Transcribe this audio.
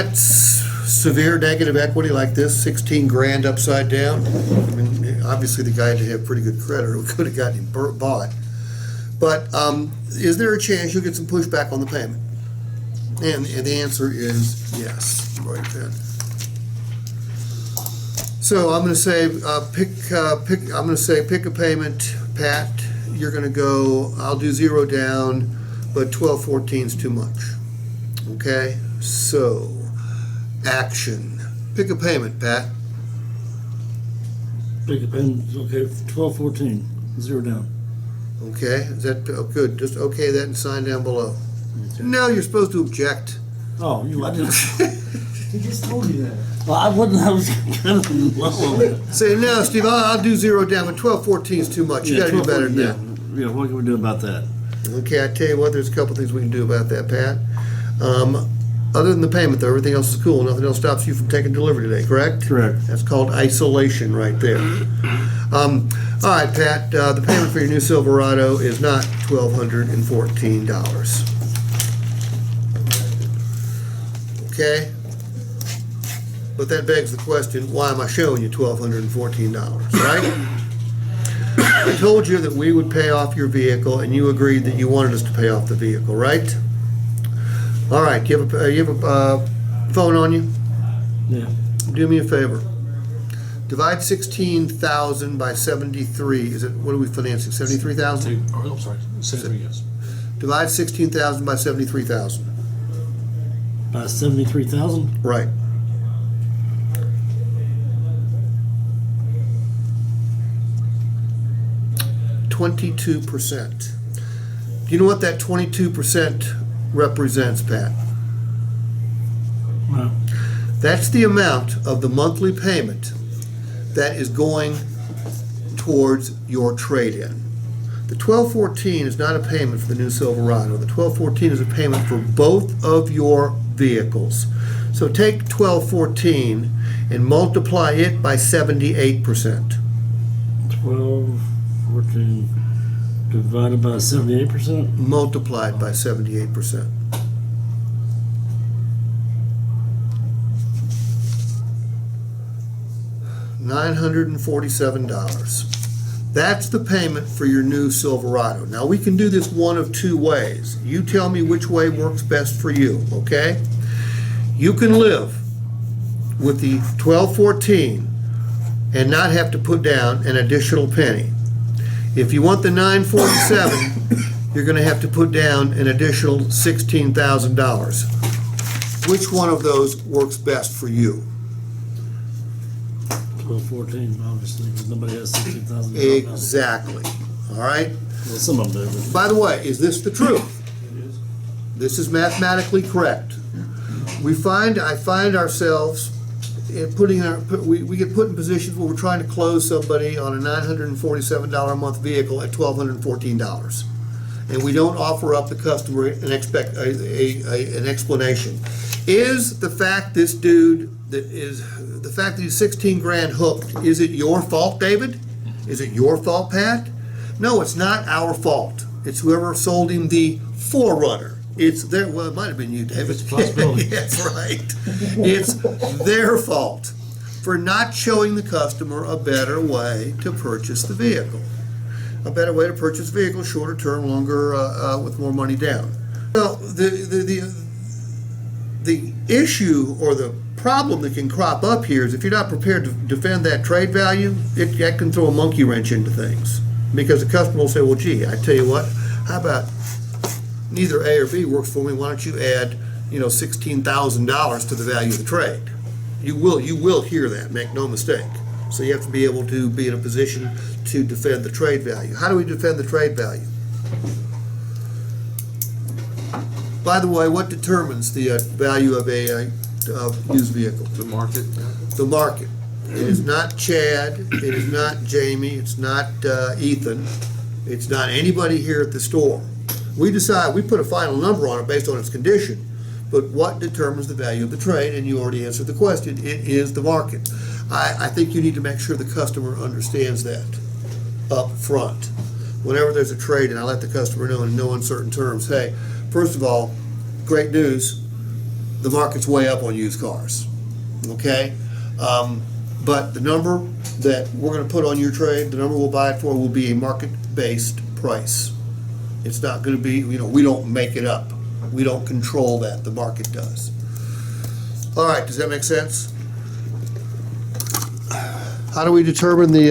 got severe negative equity like this, 16 grand upside down, I mean, obviously the guy had to have pretty good credit or we could have gotten him bought. But is there a chance you'll get some pushback on the payment? And the answer is yes. Right then. So I'm going to say pick a payment, Pat. You're going to go. I'll do 0 down, but 1214 is too much. Okay. So action. Pick a payment, Pat. Pick a payment. Okay. 1214. 0 down. Okay. Is that good? Just okay that and sign down below. Okay. No, you're supposed to object. Oh, I didn't. He just told you that. Well, I wouldn't. I was kind of low on it. Say no, Steve. I'll do 0 down, but 1214 is too much. You got to do better than that. Yeah. What can we do about that? Okay, I tell you what. There's a couple things we can do about that, Pat. Other than the payment, though, everything else is cool. Nothing else stops you from taking delivery today. Correct? Correct. That's called isolation, right there. All right, Pat. The payment for your new Silverado is not $1,214. Okay. But that begs the question, why am I showing you $1,214, right? I told you that we would pay off your vehicle, and you agreed that you wanted us to pay off the vehicle, right? All right, you have a phone on you? Yeah. Do me a favor. Divide 16,000 by 73. Is it, what are we financing, 73,000? Oh, I'm sorry. 73, yes. Divide 16,000 by 73,000. By 73,000. Right. %. Do you know what that 22% represents, Pat? No. That's the amount of the monthly payment that is going towards your trade-in. The $1,214 is not a payment for the new Silverado. The $1,214 is a payment for both of your vehicles. So take $1,214 and multiply it by 78%. 1214 divided by 78%. Multiplied by 78%. $947. That's the payment for your new Silverado. Now we can do this one of two ways. You tell me which way works best for you, okay? You can live with the $1,214 and not have to put down an additional penny. If you want the $947, you're going to have to put down an additional $16,000. Which one of those works best for you? 1214, obviously, because nobody has 16,000. Exactly. All right? Well, some of them do. But By the way, is this the truth? It is. This is mathematically correct. I find ourselves we get put in positions where we're trying to close somebody on a $947 a month vehicle at $1,214, and we don't offer up the customer an explanation. Is the fact this dude the fact that he's 16 grand hooked? Is it your fault, David? Is it your fault, Pat? No, it's not our fault. It's whoever sold him the Forerunner. It's their, well, it might have been you, David. It's a possibility. That's right. It's their fault for not showing the customer a better way to purchase the vehicle. A better way to purchase the vehicle, shorter term, longer, with more money down. Well, the issue or the problem that can crop up here is if you're not prepared to defend that trade value, that can throw a monkey wrench into things. Because the customer will say, well, gee, I tell you what, how about neither A or B works for me, why don't you add, $16,000 to the value of the trade? You will hear that, make no mistake. So you have to be able to be in a position to defend the trade value. How do we defend the trade value? By the way, what determines the value of a used vehicle? The market. The market. It is not Chad, it is not Jamie, it's not Ethan, it's not anybody here at the store. We decide, we put a final number on it based on its condition, but what determines the value of the trade? And you already answered the question, it is the market. I think you need to make sure the customer understands that up front. Whenever there's a trade, and I let the customer know in no uncertain terms, hey, first of all, great news, the market's way up on used cars, okay? But the number that we're gonna put on your trade, the number we'll buy it for will be a market-based price. It's not gonna be, we don't make it up. We don't control that, the market does. All right, does that make sense? How do we determine the